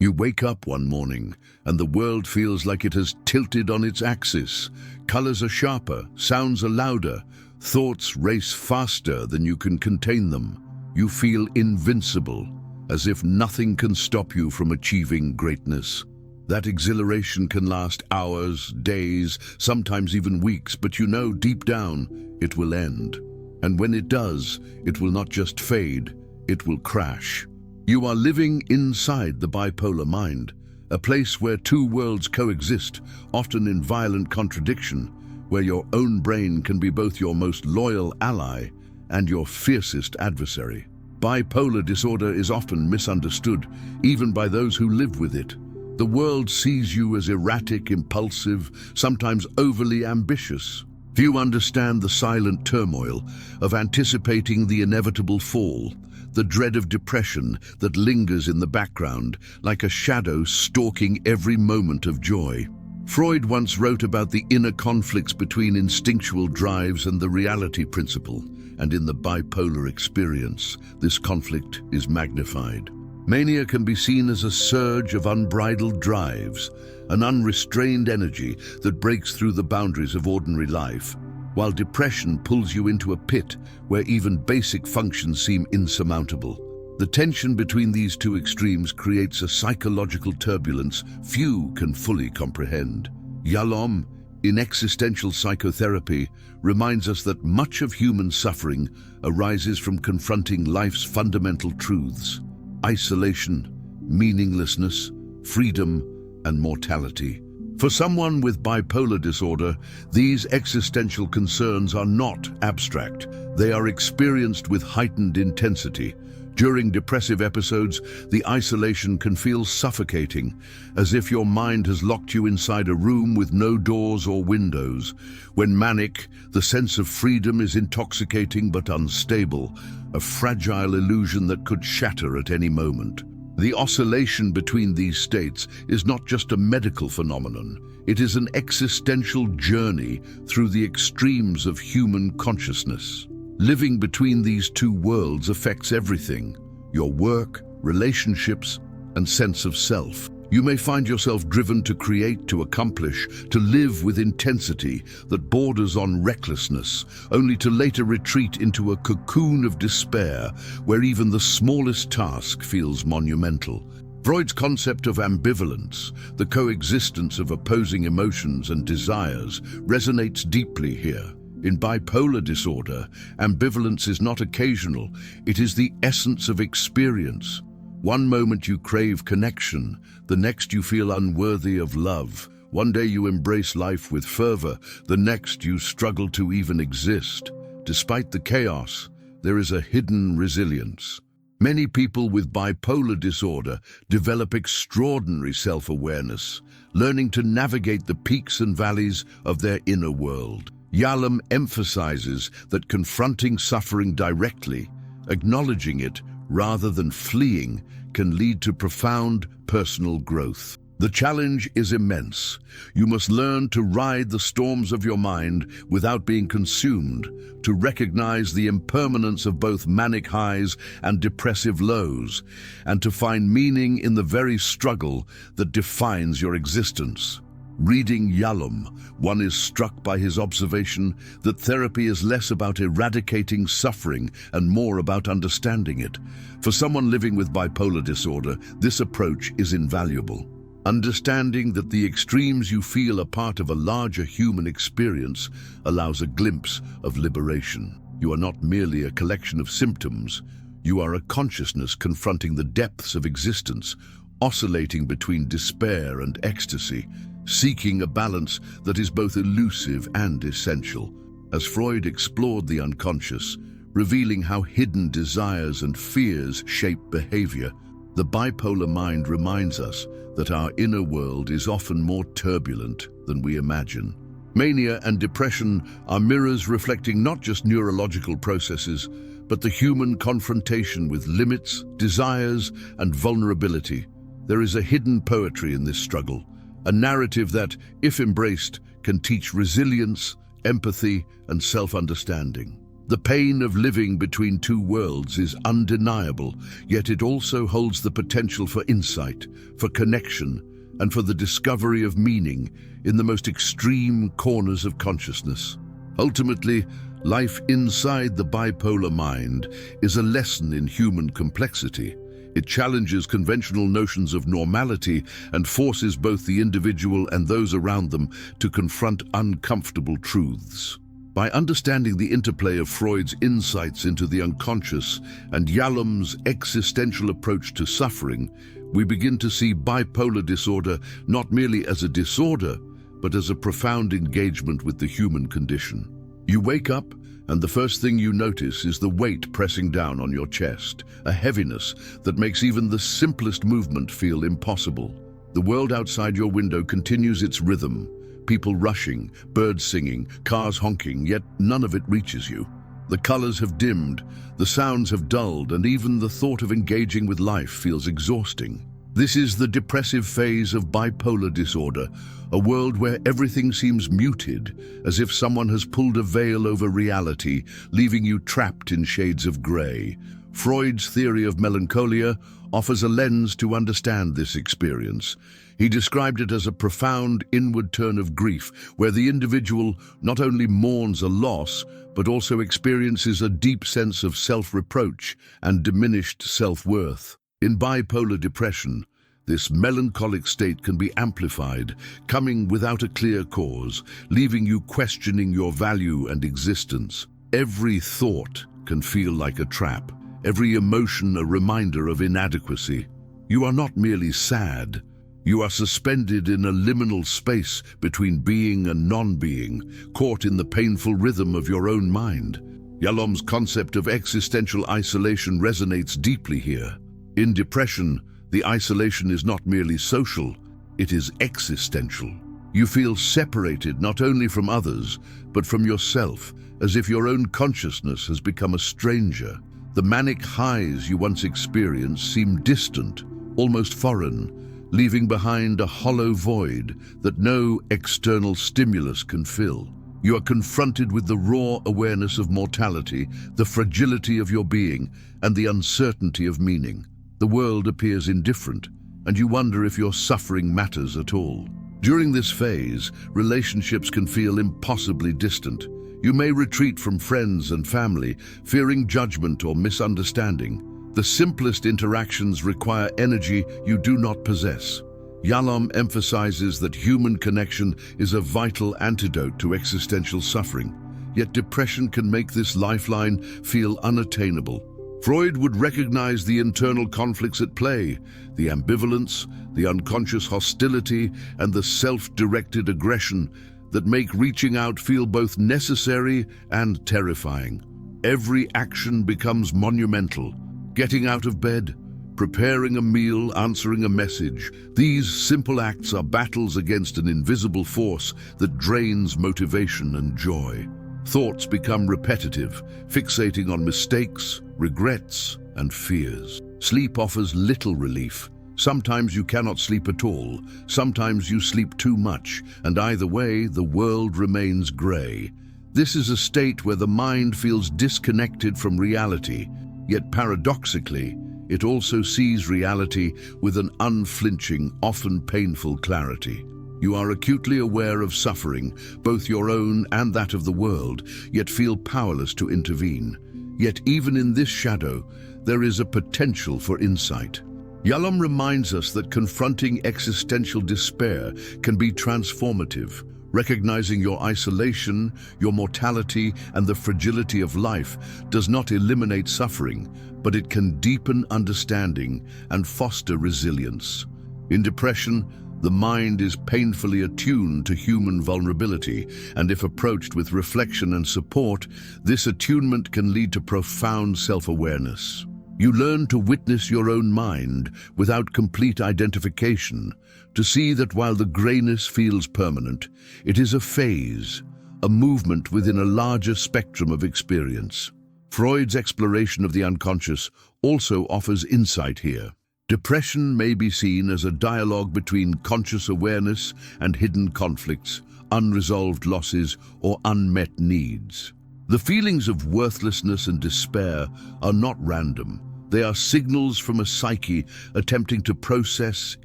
You wake up one morning and the world feels like it has tilted on its axis. Colors are sharper, sounds are louder, thoughts race faster than you can contain them. You feel invincible, as if nothing can stop you from achieving greatness. That exhilaration can last hours, days, sometimes even weeks, but you know deep down it will end. And when it does, it will not just fade, it will crash. You are living inside the bipolar mind, a place where two worlds coexist, often in violent contradiction, where your own brain can be both your most loyal ally and your fiercest adversary. Bipolar disorder is often misunderstood, even by those who live with it. The world sees you as erratic, impulsive, sometimes overly ambitious. Few understand the silent turmoil of anticipating the inevitable fall, the dread of depression that lingers in the background like a shadow stalking every moment of joy. Freud once wrote about the inner conflicts between instinctual drives and the reality principle, and in the bipolar experience, this conflict is magnified. Mania can be seen as a surge of unbridled drives, an unrestrained energy that breaks through the boundaries of ordinary life, while depression pulls you into a pit where even basic functions seem insurmountable. The tension between these two extremes creates a psychological turbulence few can fully comprehend. Yalom, in existential psychotherapy, reminds us that much of human suffering arises from confronting life's fundamental truths: isolation, meaninglessness, freedom, and mortality. For someone with bipolar disorder, these existential concerns are not abstract. They are experienced with heightened intensity. During depressive episodes, the isolation can feel suffocating, as if your mind has locked you inside a room with no doors or windows. When manic, the sense of freedom is intoxicating but unstable, a fragile illusion that could shatter at any moment. The oscillation between these states is not just a medical phenomenon. It is an existential journey through the extremes of human consciousness. Living between these two worlds affects everything: your work, relationships, and sense of self. You may find yourself driven to create, to accomplish, to live with intensity that borders on recklessness, only to later retreat into a cocoon of despair where even the smallest task feels monumental. Freud's concept of ambivalence, the coexistence of opposing emotions and desires, resonates deeply here. In bipolar disorder, ambivalence is not occasional, it is the essence of experience. One moment you crave connection, the next you feel unworthy of love. One day you embrace life with fervor, the next you struggle to even exist. Despite the chaos, there is a hidden resilience. Many people with bipolar disorder develop extraordinary self-awareness, learning to navigate the peaks and valleys of their inner world. Yalom emphasizes that confronting suffering directly, acknowledging it rather than fleeing, can lead to profound personal growth. The challenge is immense. You must learn to ride the storms of your mind without being consumed, to recognize the impermanence of both manic highs and depressive lows, and to find meaning in the very struggle that defines your existence. Reading Yalom, one is struck by his observation that therapy is less about eradicating suffering and more about understanding it. For someone living with bipolar disorder, this approach is invaluable. Understanding that the extremes you feel are part of a larger human experience allows a glimpse of liberation. You are not merely a collection of symptoms, you are a consciousness confronting the depths of existence, oscillating between despair and ecstasy, seeking a balance that is both elusive and essential. As Freud explored the unconscious, revealing how hidden desires and fears shape behavior, the bipolar mind reminds us that our inner world is often more turbulent than we imagine. Mania and depression are mirrors reflecting not just neurological processes, but the human confrontation with limits, desires, and vulnerability. There is a hidden poetry in this struggle, a narrative that, if embraced, can teach resilience, empathy, and self-understanding. The pain of living between two worlds is undeniable, yet it also holds the potential for insight, for connection, and for the discovery of meaning in the most extreme corners of consciousness. Ultimately, life inside the bipolar mind is a lesson in human complexity. It challenges conventional notions of normality and forces both the individual and those around them to confront uncomfortable truths. By understanding the interplay of Freud's insights into the unconscious and Yalom's existential approach to suffering, we begin to see bipolar disorder not merely as a disorder, but as a profound engagement with the human condition. You wake up, and the first thing you notice is the weight pressing down on your chest, a heaviness that makes even the simplest movement feel impossible. The world outside your window continues its rhythm, people rushing, birds singing, cars honking, yet none of it reaches you. The colors have dimmed, the sounds have dulled, and even the thought of engaging with life feels exhausting. This is the depressive phase of bipolar disorder, a world where everything seems muted, as if someone has pulled a veil over reality, leaving you trapped in shades of gray. Freud's theory of melancholia offers a lens to understand this experience. He described it as a profound inward turn of grief, where the individual not only mourns a loss, but also experiences a deep sense of self-reproach and diminished self-worth. In bipolar depression, this melancholic state can be amplified, coming without a clear cause, leaving you questioning your value and existence. Every thought can feel like a trap, every emotion a reminder of inadequacy. You are not merely sad, you are suspended in a liminal space between being and non-being, caught in the painful rhythm of your own mind. Yalom's concept of existential isolation resonates deeply here. In depression, the isolation is not merely social, it is existential. You feel separated not only from others, but from yourself, as if your own consciousness has become a stranger. The manic highs you once experienced seem distant, almost foreign, leaving behind a hollow void that no external stimulus can fill. You are confronted with the raw awareness of mortality, the fragility of your being, and the uncertainty of meaning. The world appears indifferent, and you wonder if your suffering matters at all. During this phase, relationships can feel impossibly distant. You may retreat from friends and family, fearing judgment or misunderstanding. The simplest interactions require energy you do not possess. Yalom emphasizes that human connection is a vital antidote to existential suffering, yet depression can make this lifeline feel unattainable. Freud would recognize the internal conflicts at play, the ambivalence, the unconscious hostility, and the self-directed aggression that make reaching out feel both necessary and terrifying. Every action becomes monumental. Getting out of bed, preparing a meal, answering a message. These simple acts are battles against an invisible force that drains motivation and joy. Thoughts become repetitive, fixating on mistakes, regrets, and fears. Sleep offers little relief. Sometimes you cannot sleep at all, sometimes you sleep too much, and either way, the world remains gray. This is a state where the mind feels disconnected from reality, yet paradoxically, it also sees reality with an unflinching, often painful clarity. You are acutely aware of suffering, both your own and that of the world, yet feel powerless to intervene. Yet even in this shadow, there is a potential for insight. Yalom reminds us that confronting existential despair can be transformative. Recognizing your isolation, your mortality, and the fragility of life does not eliminate suffering, but it can deepen understanding and foster resilience. In depression, the mind is painfully attuned to human vulnerability, and if approached with reflection and support, this attunement can lead to profound self-awareness. You learn to witness your own mind without complete identification, to see that while the grayness feels permanent, it is a phase, a movement within a larger spectrum of experience. Freud's exploration of the unconscious also offers insight here. Depression may be seen as a dialogue between conscious awareness and hidden conflicts, unresolved losses, or unmet needs. The feelings of worthlessness and despair are not random. They are signals from a psyche attempting to process,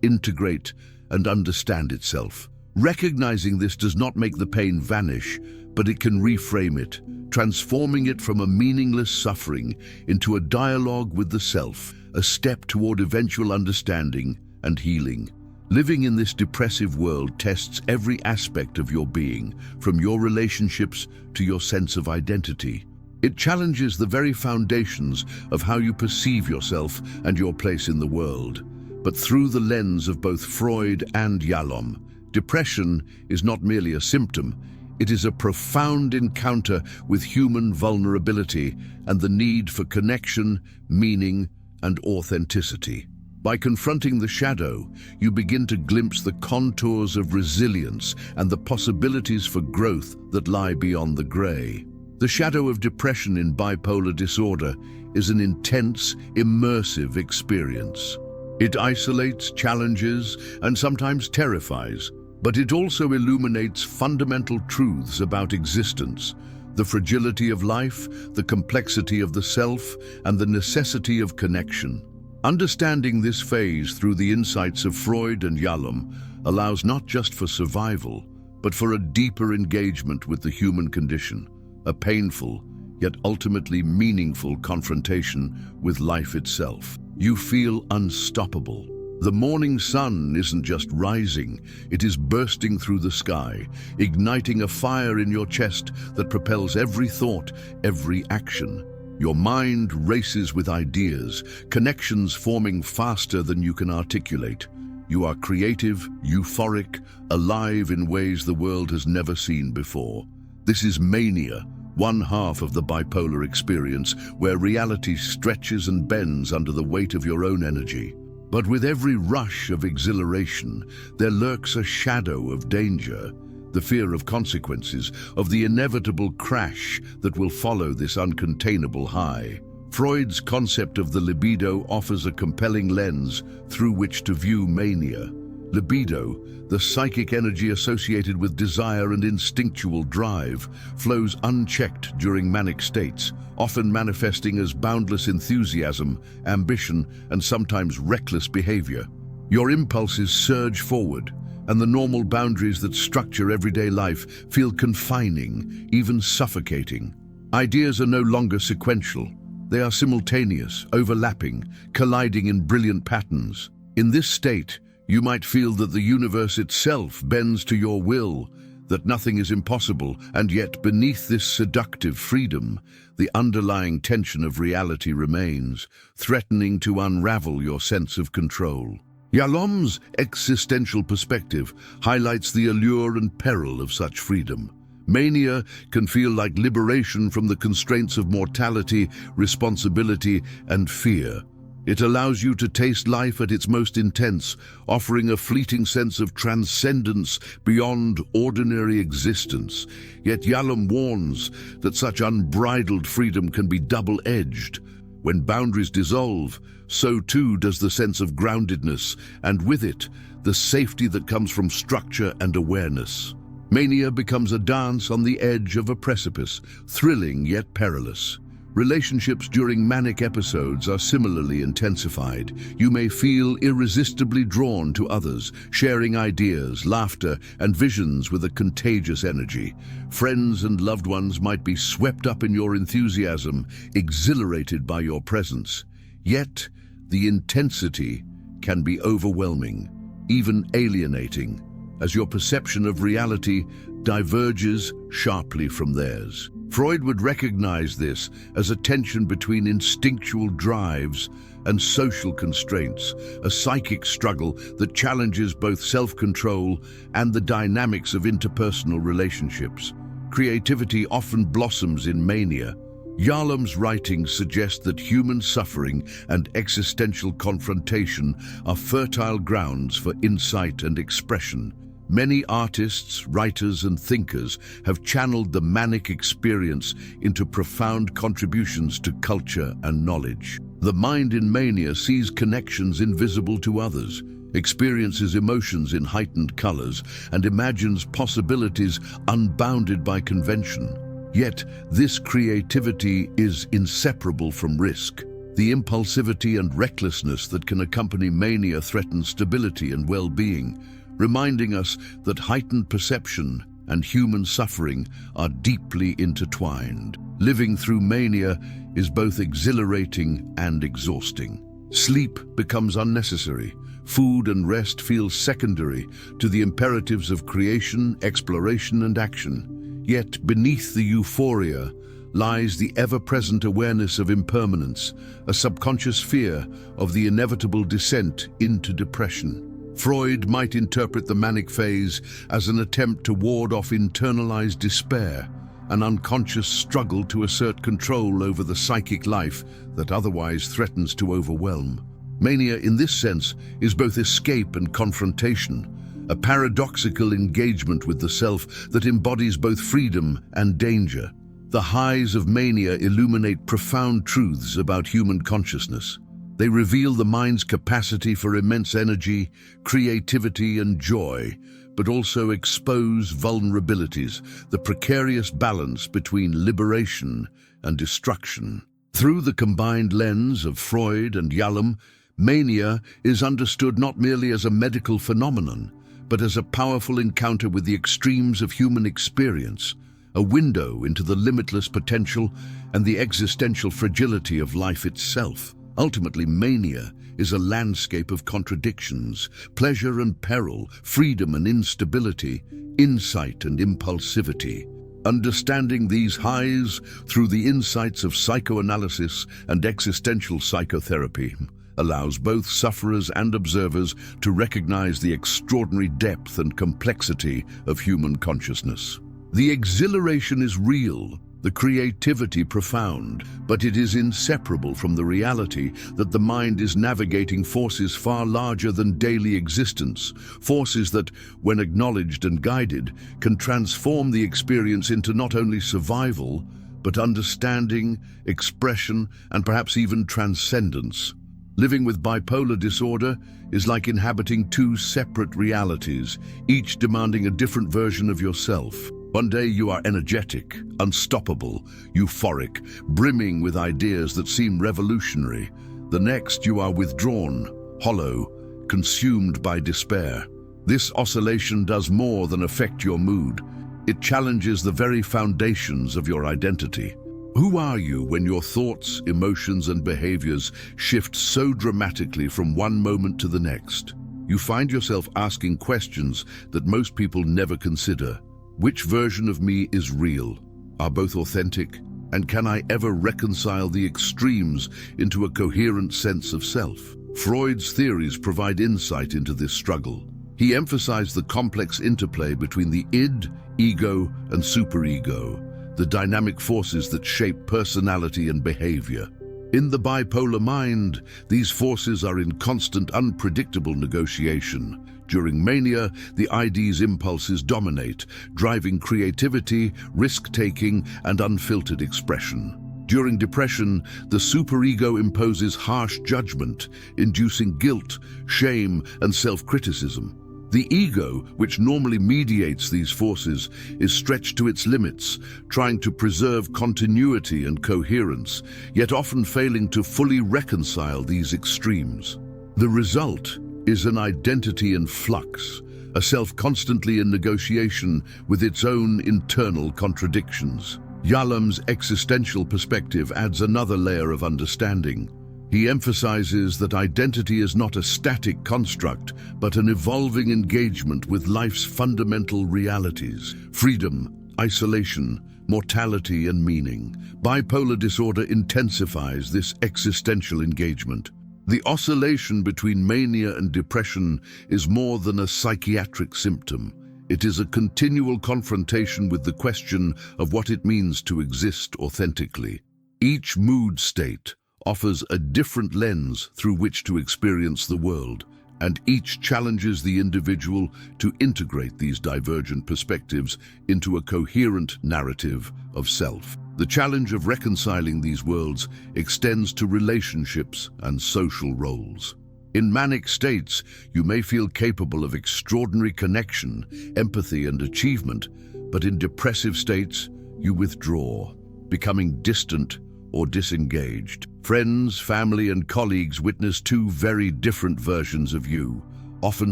integrate, and understand itself. Recognizing this does not make the pain vanish, but it can reframe it, transforming it from a meaningless suffering into a dialogue with the self, a step toward eventual understanding and healing. Living in this depressive world tests every aspect of your being, from your relationships to your sense of identity. It challenges the very foundations of how you perceive yourself and your place in the world. But through the lens of both Freud and Yalom, depression is not merely a symptom, it is a profound encounter with human vulnerability and the need for connection, meaning, and authenticity. By confronting the shadow, you begin to glimpse the contours of resilience and the possibilities for growth that lie beyond the gray. The shadow of depression in bipolar disorder is an intense, immersive experience. It isolates, challenges, and sometimes terrifies, but it also illuminates fundamental truths about existence, the fragility of life, the complexity of the self, and the necessity of connection. Understanding this phase through the insights of Freud and Yalom allows not just for survival, but for a deeper engagement with the human condition, a painful, yet ultimately meaningful confrontation with life itself. You feel unstoppable. The morning sun isn't just rising, it is bursting through the sky, igniting a fire in your chest that propels every thought, every action. Your mind races with ideas, connections forming faster than you can articulate. You are creative, euphoric, alive in ways the world has never seen before. This is mania, one half of the bipolar experience, where reality stretches and bends under the weight of your own energy. But with every rush of exhilaration, there lurks a shadow of danger, the fear of consequences, of the inevitable crash that will follow this uncontainable high. Freud's concept of the libido offers a compelling lens through which to view mania. Libido, the psychic energy associated with desire and instinctual drive, flows unchecked during manic states, often manifesting as boundless enthusiasm, ambition, and sometimes reckless behavior. Your impulses surge forward, and the normal boundaries that structure everyday life feel confining, even suffocating. Ideas are no longer sequential. They are simultaneous, overlapping, colliding in brilliant patterns. In this state, you might feel that the universe itself bends to your will, that nothing is impossible, and yet beneath this seductive freedom, the underlying tension of reality remains, threatening to unravel your sense of control. Yalom's existential perspective highlights the allure and peril of such freedom. Mania can feel like liberation from the constraints of mortality, responsibility, and fear. It allows you to taste life at its most intense, offering a fleeting sense of transcendence beyond ordinary existence. Yet Yalom warns that such unbridled freedom can be double-edged. When boundaries dissolve, so too does the sense of groundedness, and with it, the safety that comes from structure and awareness. Mania becomes a dance on the edge of a precipice, thrilling yet perilous. Relationships during manic episodes are similarly intensified. You may feel irresistibly drawn to others, sharing ideas, laughter, and visions with a contagious energy. Friends and loved ones might be swept up in your enthusiasm, exhilarated by your presence. Yet, the intensity can be overwhelming, even alienating, as your perception of reality diverges sharply from theirs. Freud would recognize this as a tension between instinctual drives and social constraints, a psychic struggle that challenges both self-control and the dynamics of interpersonal relationships. Creativity often blossoms in mania. Yalom's writings suggest that human suffering and existential confrontation are fertile grounds for insight and expression. Many artists, writers, and thinkers have channeled the manic experience into profound contributions to culture and knowledge. The mind in mania sees connections invisible to others, experiences emotions in heightened colors, and imagines possibilities unbounded by convention. Yet, this creativity is inseparable from risk. The impulsivity and recklessness that can accompany mania threaten stability and well-being, reminding us that heightened perception and human suffering are deeply intertwined. Living through mania is both exhilarating and exhausting. Sleep becomes unnecessary. Food and rest feel secondary to the imperatives of creation, exploration, and action. Yet beneath the euphoria lies the ever-present awareness of impermanence, a subconscious fear of the inevitable descent into depression. Freud might interpret the manic phase as an attempt to ward off internalized despair, an unconscious struggle to assert control over the psychic life that otherwise threatens to overwhelm. Mania, in this sense, is both escape and confrontation, a paradoxical engagement with the self that embodies both freedom and danger. The highs of mania illuminate profound truths about human consciousness. They reveal the mind's capacity for immense energy, creativity, and joy, but also expose vulnerabilities, the precarious balance between liberation and destruction. Through the combined lens of Freud and Yalom, mania is understood not merely as a medical phenomenon, but as a powerful encounter with the extremes of human experience, a window into the limitless potential and the existential fragility of life itself. Ultimately, mania is a landscape of contradictions, pleasure and peril, freedom and instability, insight and impulsivity. Understanding these highs through the insights of psychoanalysis and existential psychotherapy allows both sufferers and observers to recognize the extraordinary depth and complexity of human consciousness. The exhilaration is real, the creativity profound, but it is inseparable from the reality that the mind is navigating forces far larger than daily existence, forces that, when acknowledged and guided, can transform the experience into not only survival, but understanding, expression, and perhaps even transcendence. Living with bipolar disorder is like inhabiting two separate realities, each demanding a different version of yourself. One day you are energetic, unstoppable, euphoric, brimming with ideas that seem revolutionary. The next you are withdrawn, hollow, consumed by despair. This oscillation does more than affect your mood. It challenges the very foundations of your identity. Who are you when your thoughts, emotions, and behaviors shift so dramatically from one moment to the next? You find yourself asking questions that most people never consider. Which version of me is real? Are both authentic? And can I ever reconcile the extremes into a coherent sense of self? Freud's theories provide insight into this struggle. He emphasized the complex interplay between the id, ego, and superego, the dynamic forces that shape personality and behavior. In the bipolar mind, these forces are in constant, unpredictable negotiation. During mania, the ID's impulses dominate, driving creativity, risk-taking, and unfiltered expression. During depression, the superego imposes harsh judgment, inducing guilt, shame, and self-criticism. The ego, which normally mediates these forces, is stretched to its limits, trying to preserve continuity and coherence, yet often failing to fully reconcile these extremes. The result is an identity in flux, a self constantly in negotiation with its own internal contradictions. Yalom's existential perspective adds another layer of understanding. He emphasizes that identity is not a static construct, but an evolving engagement with life's fundamental realities: freedom, isolation, mortality, and meaning. Bipolar disorder intensifies this existential engagement. The oscillation between mania and depression is more than a psychiatric symptom. It is a continual confrontation with the question of what it means to exist authentically. Each mood state offers a different lens through which to experience the world, and each challenges the individual to integrate these divergent perspectives into a coherent narrative of self. The challenge of reconciling these worlds extends to relationships and social roles. In manic states, you may feel capable of extraordinary connection, empathy, and achievement, but in depressive states, you withdraw, becoming distant or disengaged. Friends, family, and colleagues witness two very different versions of you, often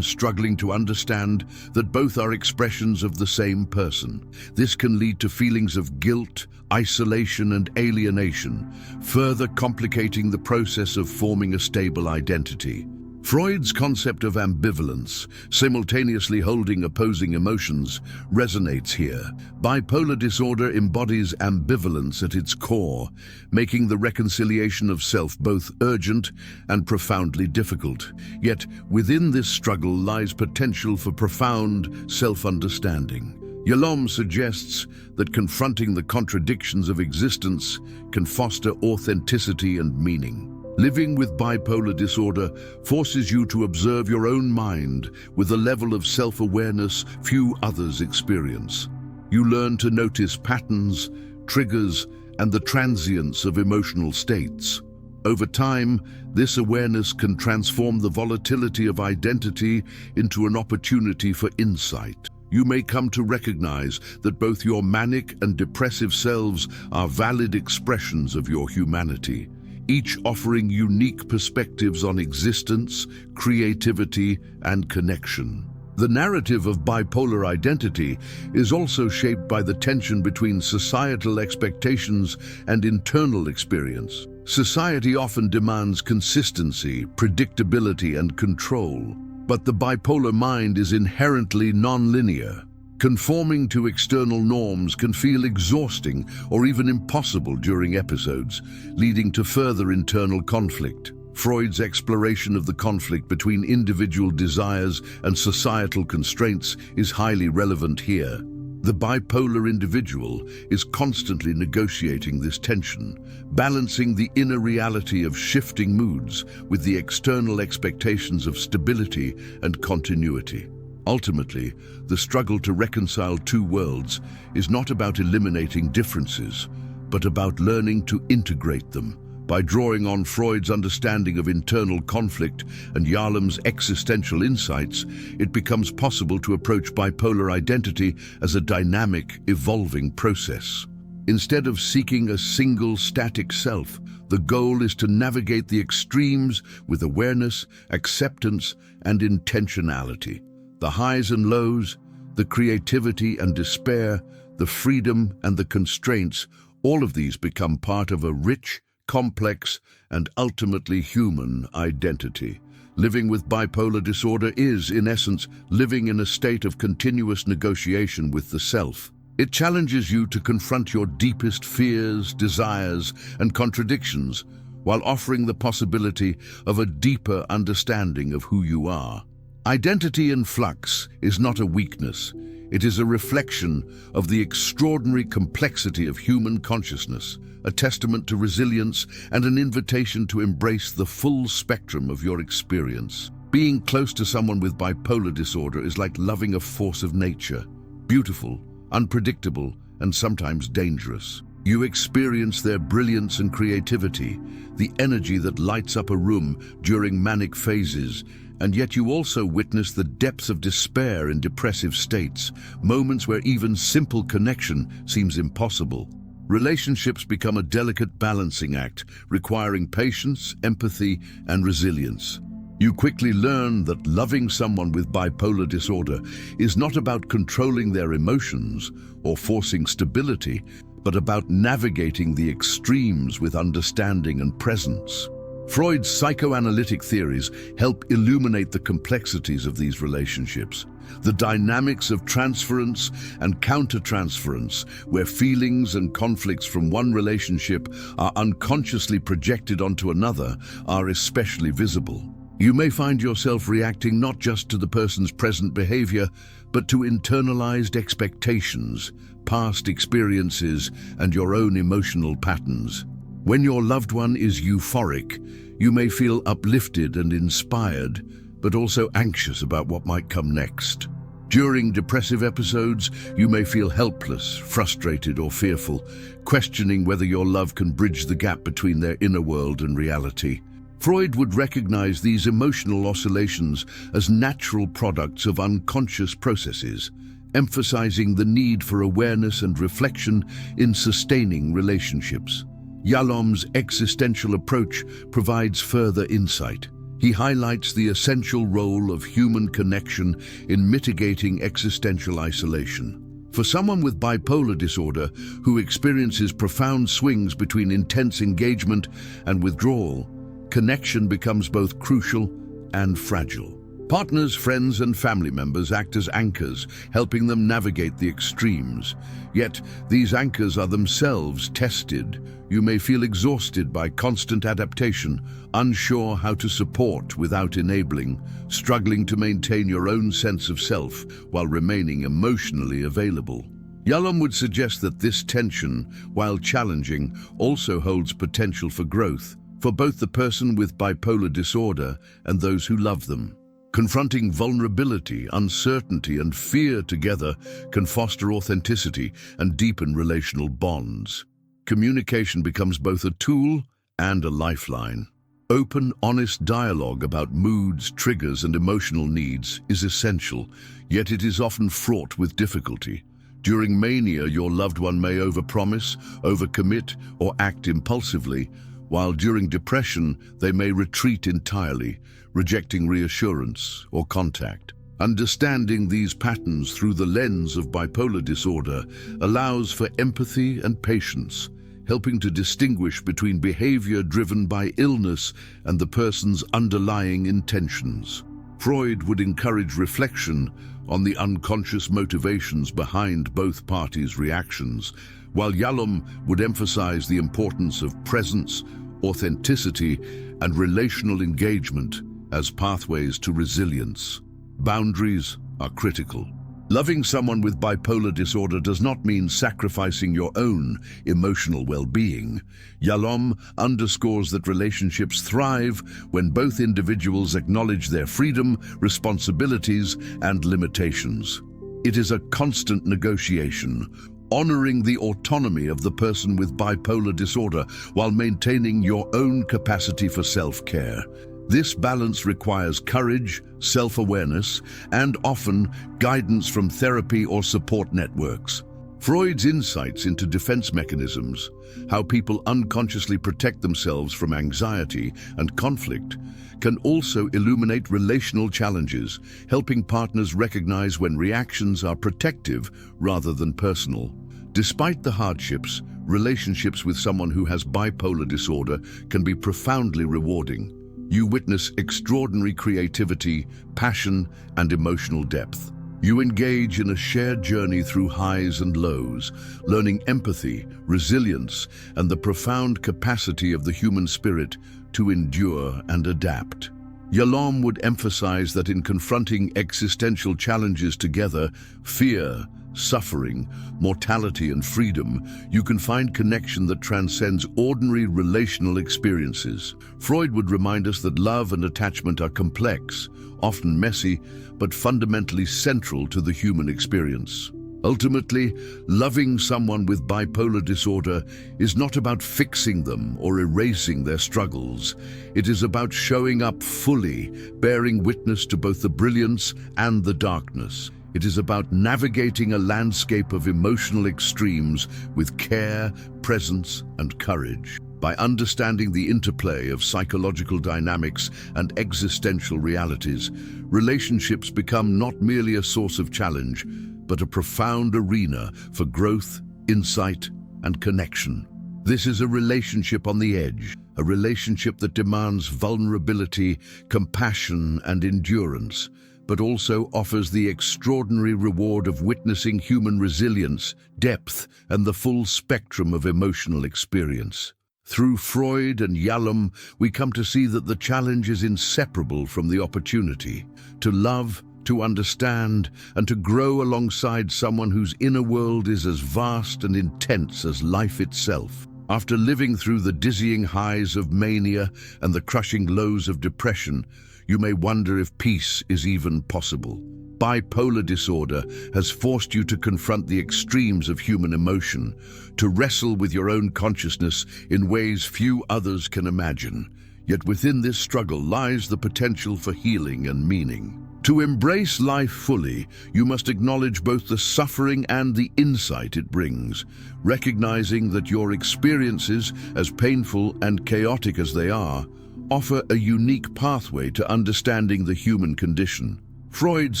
struggling to understand that both are expressions of the same person. This can lead to feelings of guilt, isolation, and alienation, further complicating the process of forming a stable identity. Freud's concept of ambivalence, simultaneously holding opposing emotions, resonates here. Bipolar disorder embodies ambivalence at its core, making the reconciliation of self both urgent and profoundly difficult. Yet, within this struggle lies potential for profound self-understanding. Yalom suggests that confronting the contradictions of existence can foster authenticity and meaning. Living with bipolar disorder forces you to observe your own mind with a level of self-awareness few others experience. You learn to notice patterns, triggers, and the transience of emotional states. Over time, this awareness can transform the volatility of identity into an opportunity for insight. You may come to recognize that both your manic and depressive selves are valid expressions of your humanity, each offering unique perspectives on existence, creativity, and connection. The narrative of bipolar identity is also shaped by the tension between societal expectations and internal experience. Society often demands consistency, predictability, and control, but the bipolar mind is inherently non-linear. Conforming to external norms can feel exhausting or even impossible during episodes, leading to further internal conflict. Freud's exploration of the conflict between individual desires and societal constraints is highly relevant here. The bipolar individual is constantly negotiating this tension, balancing the inner reality of shifting moods with the external expectations of stability and continuity. Ultimately, the struggle to reconcile two worlds is not about eliminating differences, but about learning to integrate them. By drawing on Freud's understanding of internal conflict and Yalom's existential insights, it becomes possible to approach bipolar identity as a dynamic, evolving process. Instead of seeking a single static self, the goal is to navigate the extremes with awareness, acceptance, and intentionality. The highs and lows, the creativity and despair, the freedom and the constraints, all of these become part of a rich, complex, and ultimately human identity. Living with bipolar disorder is, in essence, living in a state of continuous negotiation with the self. It challenges you to confront your deepest fears, desires, and contradictions, while offering the possibility of a deeper understanding of who you are. Identity in flux is not a weakness. It is a reflection of the extraordinary complexity of human consciousness, a testament to resilience and an invitation to embrace the full spectrum of your experience. Being close to someone with bipolar disorder is like loving a force of nature, beautiful, unpredictable, and sometimes dangerous. You experience their brilliance and creativity, the energy that lights up a room during manic phases, and yet you also witness the depths of despair in depressive states, moments where even simple connection seems impossible. Relationships become a delicate balancing act, requiring patience, empathy, and resilience. You quickly learn that loving someone with bipolar disorder is not about controlling their emotions or forcing stability, but about navigating the extremes with understanding and presence. Freud's psychoanalytic theories help illuminate the complexities of these relationships, the dynamics of transference and countertransference, where feelings and conflicts from one relationship are unconsciously projected onto another, are especially visible. You may find yourself reacting not just to the person's present behavior, but to internalized expectations, past experiences, and your own emotional patterns. When your loved one is euphoric, you may feel uplifted and inspired, but also anxious about what might come next. During depressive episodes, you may feel helpless, frustrated, or fearful, questioning whether your love can bridge the gap between their inner world and reality. Freud would recognize these emotional oscillations as natural products of unconscious processes, emphasizing the need for awareness and reflection in sustaining relationships. Yalom's existential approach provides further insight. He highlights the essential role of human connection in mitigating existential isolation. For someone with bipolar disorder who experiences profound swings between intense engagement and withdrawal, connection becomes both crucial and fragile. Partners, friends, and family members act as anchors, helping them navigate the extremes. Yet, these anchors are themselves tested. You may feel exhausted by constant adaptation, unsure how to support without enabling, struggling to maintain your own sense of self while remaining emotionally available. Yalom would suggest that this tension, while challenging, also holds potential for growth, for both the person with bipolar disorder and those who love them. Confronting vulnerability, uncertainty, and fear together can foster authenticity and deepen relational bonds. Communication becomes both a tool and a lifeline. Open, honest dialogue about moods, triggers, and emotional needs is essential, yet it is often fraught with difficulty. During mania, your loved one may overpromise, overcommit, or act impulsively, while during depression, they may retreat entirely, rejecting reassurance or contact. Understanding these patterns through the lens of bipolar disorder allows for empathy and patience, helping to distinguish between behavior driven by illness and the person's underlying intentions. Freud would encourage reflection on the unconscious motivations behind both parties' reactions, while Yalom would emphasize the importance of presence, authenticity, and relational engagement as pathways to resilience. Boundaries are critical. Loving someone with bipolar disorder does not mean sacrificing your own emotional well-being. Yalom underscores that relationships thrive when both individuals acknowledge their freedom, responsibilities, and limitations. It is a constant negotiation, honoring the autonomy of the person with bipolar disorder while maintaining your own capacity for self-care. This balance requires courage, self-awareness, and often guidance from therapy or support networks. Freud's insights into defense mechanisms, how people unconsciously protect themselves from anxiety and conflict, can also illuminate relational challenges, helping partners recognize when reactions are protective rather than personal. Despite the hardships, relationships with someone who has bipolar disorder can be profoundly rewarding. You witness extraordinary creativity, passion, and emotional depth. You engage in a shared journey through highs and lows, learning empathy, resilience, and the profound capacity of the human spirit to endure and adapt. Yalom would emphasize that in confronting existential challenges together, fear, suffering, mortality, and freedom, you can find connection that transcends ordinary relational experiences. Freud would remind us that love and attachment are complex, often messy, but fundamentally central to the human experience. Ultimately, loving someone with bipolar disorder is not about fixing them or erasing their struggles. It is about showing up fully, bearing witness to both the brilliance and the darkness. It is about navigating a landscape of emotional extremes with care, presence, and courage. By understanding the interplay of psychological dynamics and existential realities, relationships become not merely a source of challenge, but a profound arena for growth, insight, and connection. This is a relationship on the edge, a relationship that demands vulnerability, compassion, and endurance, but also offers the extraordinary reward of witnessing human resilience, depth, and the full spectrum of emotional experience. Through Freud and Yalom, we come to see that the challenge is inseparable from the opportunity to love, to understand, and to grow alongside someone whose inner world is as vast and intense as life itself. After living through the dizzying highs of mania and the crushing lows of depression, you may wonder if peace is even possible. Bipolar disorder has forced you to confront the extremes of human emotion, to wrestle with your own consciousness in ways few others can imagine. Yet within this struggle lies the potential for healing and meaning. To embrace life fully, you must acknowledge both the suffering and the insight it brings, recognizing that your experiences, as painful and chaotic as they are, offer a unique pathway to understanding the human condition. Freud's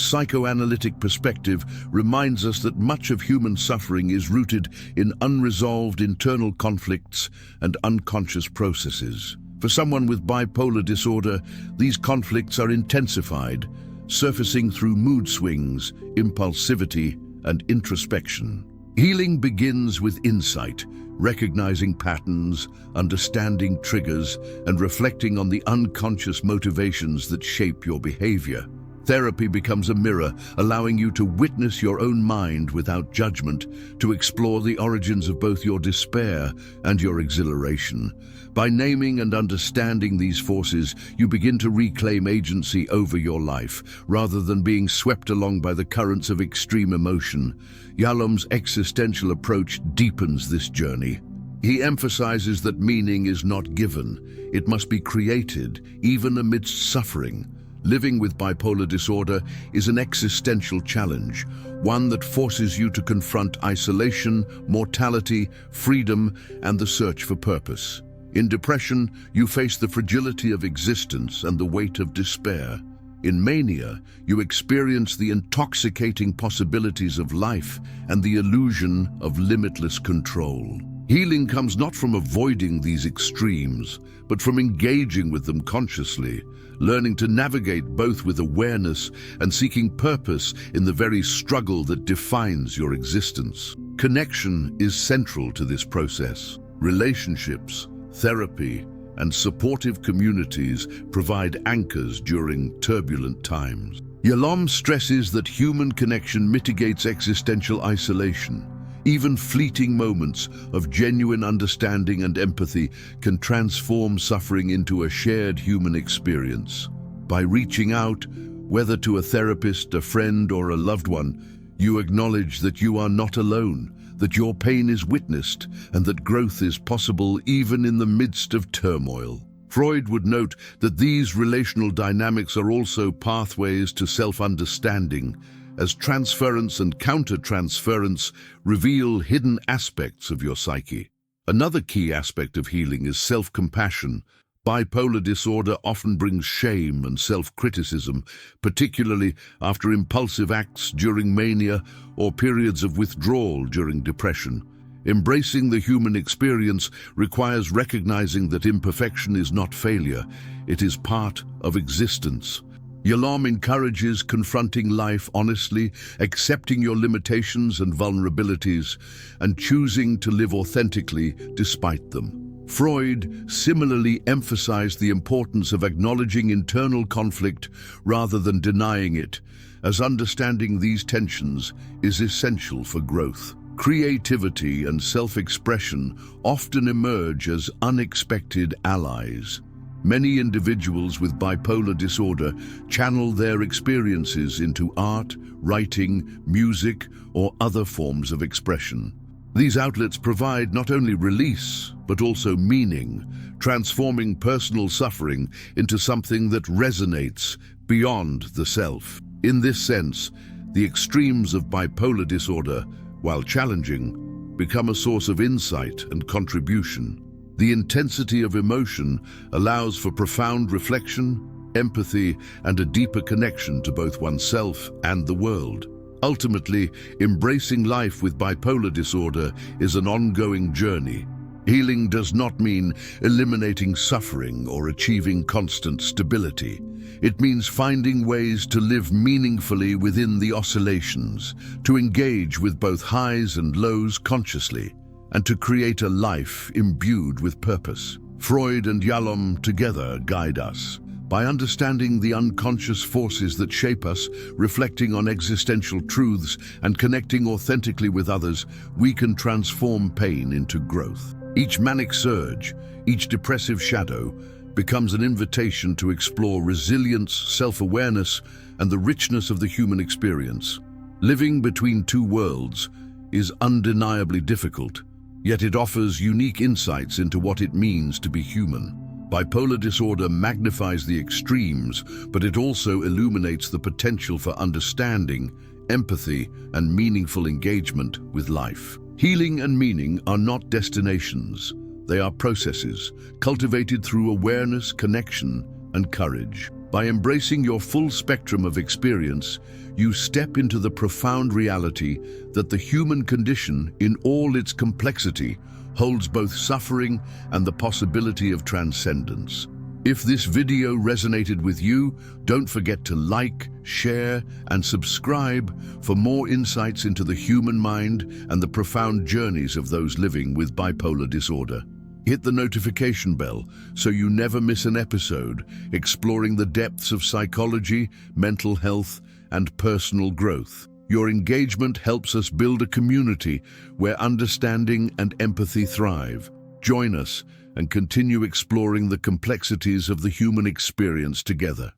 psychoanalytic perspective reminds us that much of human suffering is rooted in unresolved internal conflicts and unconscious processes. For someone with bipolar disorder, these conflicts are intensified, surfacing through mood swings, impulsivity, and introspection. Healing begins with insight, recognizing patterns, understanding triggers, and reflecting on the unconscious motivations that shape your behavior. Therapy becomes a mirror, allowing you to witness your own mind without judgment, to explore the origins of both your despair and your exhilaration. By naming and understanding these forces, you begin to reclaim agency over your life, rather than being swept along by the currents of extreme emotion. Yalom's existential approach deepens this journey. He emphasizes that meaning is not given, it must be created, even amidst suffering. Living with bipolar disorder is an existential challenge, one that forces you to confront isolation, mortality, freedom, and the search for purpose. In depression, you face the fragility of existence and the weight of despair. In mania, you experience the intoxicating possibilities of life and the illusion of limitless control. Healing comes not from avoiding these extremes, but from engaging with them consciously, learning to navigate both with awareness and seeking purpose in the very struggle that defines your existence. Connection is central to this process. Relationships, therapy, and supportive communities provide anchors during turbulent times. Yalom stresses that human connection mitigates existential isolation. Even fleeting moments of genuine understanding and empathy can transform suffering into a shared human experience. By reaching out, whether to a therapist, a friend, or a loved one, you acknowledge that you are not alone, that your pain is witnessed, and that growth is possible even in the midst of turmoil. Freud would note that these relational dynamics are also pathways to self-understanding, as transference and counter-transference reveal hidden aspects of your psyche. Another key aspect of healing is self-compassion. Bipolar disorder often brings shame and self-criticism, particularly after impulsive acts during mania or periods of withdrawal during depression. Embracing the human experience requires recognizing that imperfection is not failure, it is part of existence. Yalom encourages confronting life honestly, accepting your limitations and vulnerabilities, and choosing to live authentically despite them. Freud similarly emphasized the importance of acknowledging internal conflict rather than denying it, as understanding these tensions is essential for growth. Creativity and self-expression often emerge as unexpected allies. Many individuals with bipolar disorder channel their experiences into art, writing, music, or other forms of expression. These outlets provide not only release, but also meaning, transforming personal suffering into something that resonates beyond the self. In this sense, the extremes of bipolar disorder, while challenging, become a source of insight and contribution. The intensity of emotion allows for profound reflection, empathy, and a deeper connection to both oneself and the world. Ultimately, embracing life with bipolar disorder is an ongoing journey. Healing does not mean eliminating suffering or achieving constant stability. It means finding ways to live meaningfully within the oscillations, to engage with both highs and lows consciously, and to create a life imbued with purpose. Freud and Yalom together guide us. By understanding the unconscious forces that shape us, reflecting on existential truths, and connecting authentically with others, we can transform pain into growth. Each manic surge, each depressive shadow, becomes an invitation to explore resilience, self-awareness, and the richness of the human experience. Living between two worlds is undeniably difficult, yet it offers unique insights into what it means to be human. Bipolar disorder magnifies the extremes, but it also illuminates the potential for understanding, empathy, and meaningful engagement with life. Healing and meaning are not destinations. They are processes, cultivated through awareness, connection, and courage. By embracing your full spectrum of experience, you step into the profound reality that the human condition, in all its complexity, holds both suffering and the possibility of transcendence. If this video resonated with you, don't forget to like, share, and subscribe for more insights into the human mind and the profound journeys of those living with bipolar disorder. Hit the notification bell so you never miss an episode exploring the depths of psychology, mental health, and personal growth. Your engagement helps us build a community where understanding and empathy thrive. Join us and continue exploring the complexities of the human experience together.